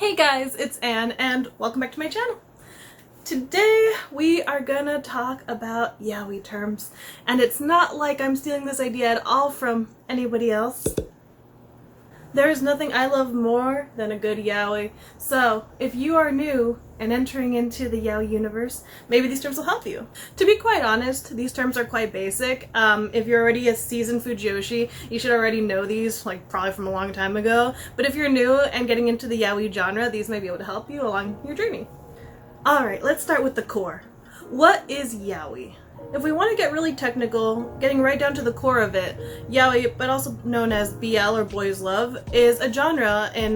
Hey guys, it's Anne and welcome back to my channel. Today we are gonna talk about yaoi terms, and it's not like I'm stealing this idea at all from anybody else. There is nothing I love more than a good yaoi, so if you are new and entering into the yaoi universe, maybe these terms will help you. To be quite honest, these terms are quite basic. If you're already a seasoned Fujiyoshi, you should already know these, like probably from a long time ago. But if you're new and getting into the yaoi genre, these may be able to help you along your journey. Alright, let's start with the core. What is yaoi? If we want to get really technical, getting right down to the core of it, yaoi, but also known as BL or boys love, is a genre in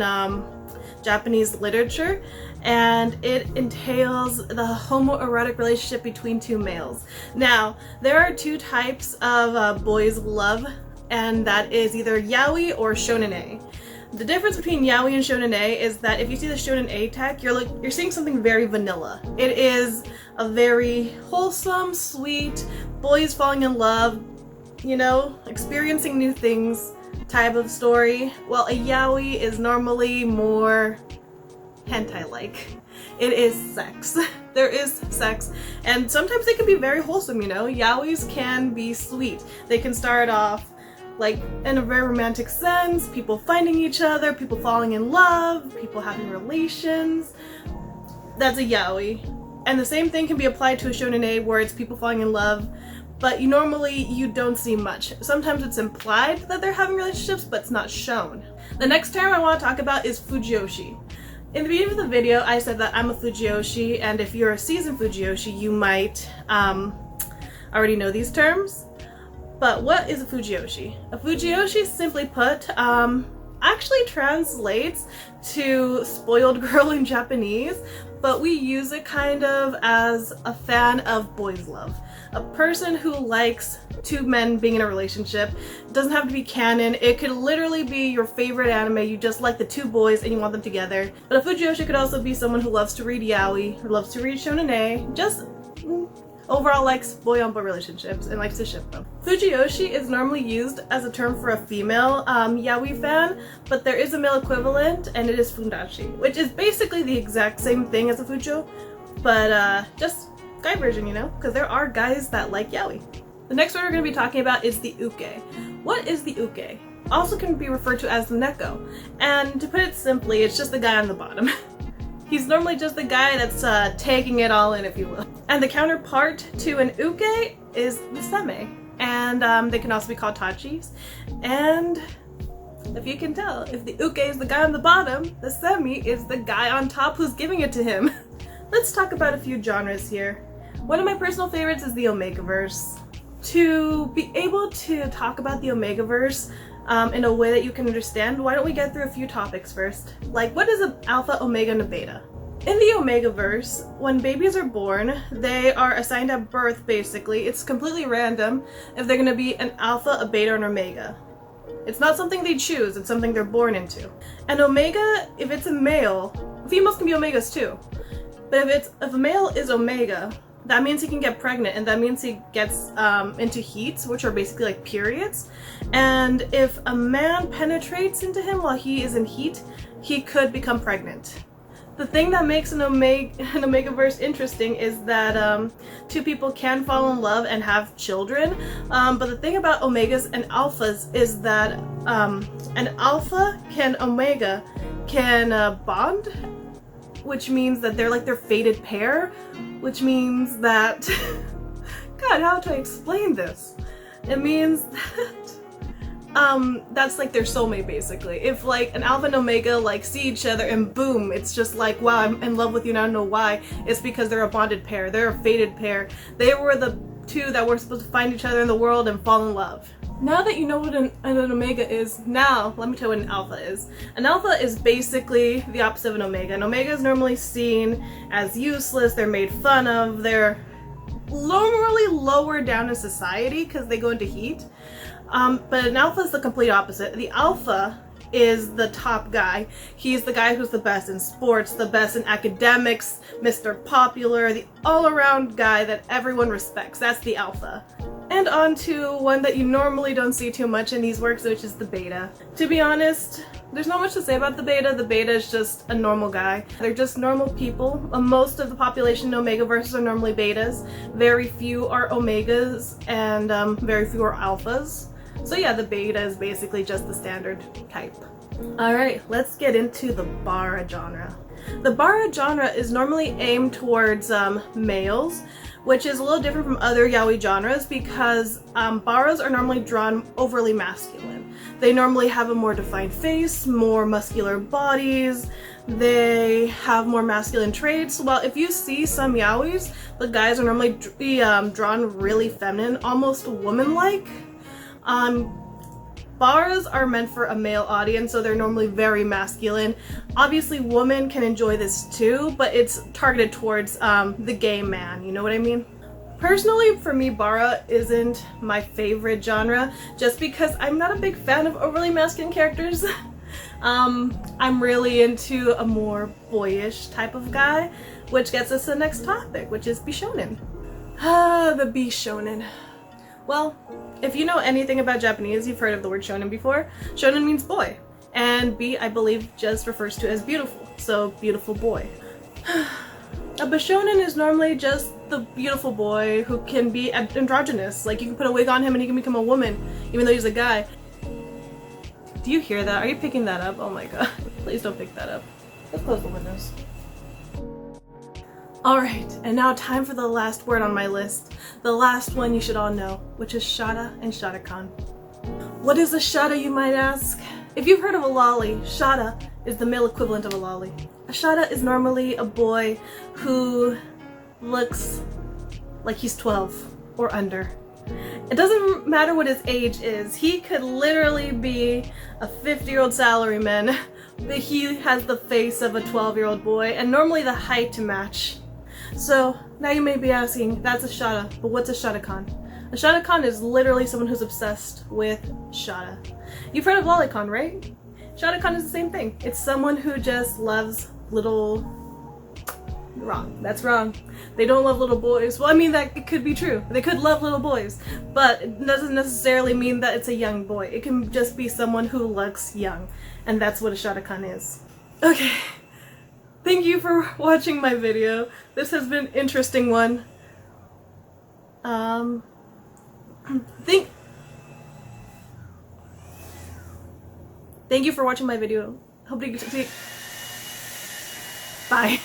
Japanese literature, and it entails the homoerotic relationship between two males. Now, there are two types of boys love, and that is either yaoi or shonen. The difference between yaoi and shonen is that if you see the shonen tag, you're seeing something very vanilla. It is a very wholesome, sweet, boys falling in love, you know, experiencing new things type of story. While a yaoi is normally more hentai-like. It is sex. There is sex, and sometimes they can be very wholesome, you know. Yaois can be sweet. They can start off like in a very romantic sense, people finding each other, people falling in love, people having relations. That's a yaoi. And the same thing can be applied to a shonen where it's people falling in love, but normally you don't see much. Sometimes it's implied that they're having relationships, but it's not shown. The next term I want to talk about is Fujiyoshi. In the beginning of the video, I said that I'm a Fujiyoshi, and if you're a seasoned Fujiyoshi, you might already know these terms. But what is a Fujiyoshi? A Fujiyoshi, simply put, actually translates to spoiled girl in Japanese, but we use it kind of as a fan of boys love. A person who likes two men being in a relationship. It doesn't have to be canon. It could literally be your favorite anime. You just like the two boys and you want them together. But a Fujiyoshi could also be someone who loves to read yaoi, who loves to read shonen, just overall likes boy-on-boy relationships and likes to ship them. Fujiyoshi is normally used as a term for a female yaoi fan, but there is a male equivalent, and it is fundashi, which is basically the exact same thing as a fujo, but just guy version, you know, because there are guys that like yaoi. The next one we're going to be talking about is the uke. What is the uke? Also can be referred to as the neko, and to put it simply, it's just the guy on the bottom. He's normally just the guy that's taking it all in, if you will. And the counterpart to an uke is the seme. And they can also be called tachis. And if you can tell, if the uke is the guy on the bottom, the semi is the guy on top who's giving it to him. Let's talk about a few genres here. One of my personal favorites is the Omegaverse. To be able to talk about the Omegaverse in a way that you can understand, why don't we get through a few topics first? Like, what is an alpha, omega, and a beta? In the Omegaverse, when babies are born, they are assigned at birth, basically. It's completely random if they're going to be an alpha, a beta, or an omega. It's not something they choose, it's something they're born into. And omega, if it's a male, females can be omegas too. But if a male is omega, that means he can get pregnant, and that means he gets into heats, which are basically like periods. And if a man penetrates into him while he is in heat, he could become pregnant. The thing that makes an Omegaverse interesting is that two people can fall in love and have children. But the thing about omegas and alphas is that an alpha omega can bond, which means that they're like their fated pair, which means that God, how do I explain this? It means that that's like their soulmate, basically. If like an alpha and omega like see each other and boom, it's just like, wow, I'm in love with you and I don't know why. It's because they're a bonded pair, they're a fated pair. They were the two that were supposed to find each other in the world and fall in love. Now that you know what an omega is, now let me tell you what an alpha is. An alpha is basically the opposite of an omega. An omega is normally seen as useless, they're made fun of, they're normally lower down in society because they go into heat. But an alpha is the complete opposite. The alpha is the top guy. He's the guy who's the best in sports, the best in academics, Mr. Popular, the all-around guy that everyone respects. That's the alpha. And on to one that you normally don't see too much in these works, which is the beta. To be honest, There's not much to say about the beta. The beta is just a normal guy. They're just normal people. Most of the population in Omegaverse are normally betas. Very few are omegas, and very few are alphas. So yeah, the beta is basically just the standard type. Alright, let's get into the bara genre. The bara genre is normally aimed towards males, which is a little different from other yaoi genres because baras are normally drawn overly masculine. They normally have a more defined face, more muscular bodies, they have more masculine traits. Well, if you see some yaois, the guys are normally drawn really feminine, almost woman-like. Baras are meant for a male audience, so they're normally very masculine. Obviously, women can enjoy this too, but it's targeted towards the gay man, you know what I mean? Personally, for me, bara isn't my favorite genre, just because I'm not a big fan of overly masculine characters. I'm really into a more boyish type of guy, which gets us to the next topic, which is Bishonin. The Bishonin. Well, if you know anything about Japanese, you've heard of the word shonen before. Shonen means boy, and bi, I believe, just refers to as beautiful, so beautiful boy. A Bishonen is normally just the beautiful boy who can be androgynous, like you can put a wig on him and he can become a woman, even though he's a guy. Do you hear that? Are you picking that up? Oh my god, please don't pick that up. Let's close the windows. Alright, and now time for the last word on my list. The last one you should all know, which is Shada and Shada-kan. What is a Shada, you might ask? If you've heard of a lolly, Shada is the male equivalent of a lolly. A Shada is normally a boy who looks like he's 12 or under. It doesn't matter what his age is. He could literally be a 50-year-old salaryman, but he has the face of a 12-year-old boy and normally the height to match. So now you may be asking, that's a Shada, but what's a Shada-kan? A Shada-kan is literally someone who's obsessed with Shada. You've heard of lolicon, right? Shada-kan is the same thing. It's someone who just loves little... Wrong. That's wrong. They don't love little boys. Well, I mean, that it could be true. They could love little boys, but it doesn't necessarily mean that it's a young boy. It can just be someone who looks young, and that's what a Shada-kan is. Okay. Thank you for watching my video. This has been an interesting one. Thank you for watching my video. Hope you get to see. Bye.